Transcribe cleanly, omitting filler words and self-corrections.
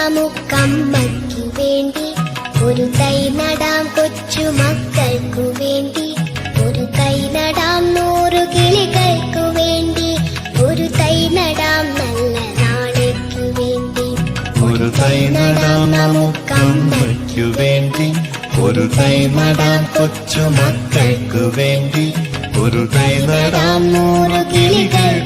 നമുക്കമ്മയ്ക്കു വേണ്ടി. ഒരു തൈ നടാം കൊച്ചുമക്കൾക്കു വേണ്ടി. ഒരു തൈ നടാം 100 കിളികൾക്കു വേണ്ടി. ഒരു തൈ നടാം നല്ല നാളേക്കു വേണ്ടി. ഒരു തൈ നടാം നമുക്കമ്മയ്ക്കു വേണ്ടി. ഒരു തൈ നടാം കൊച്ചുമക്കൾക്കു വേണ്ടി. ഒരു തൈ നടാം 100 കിളികൾ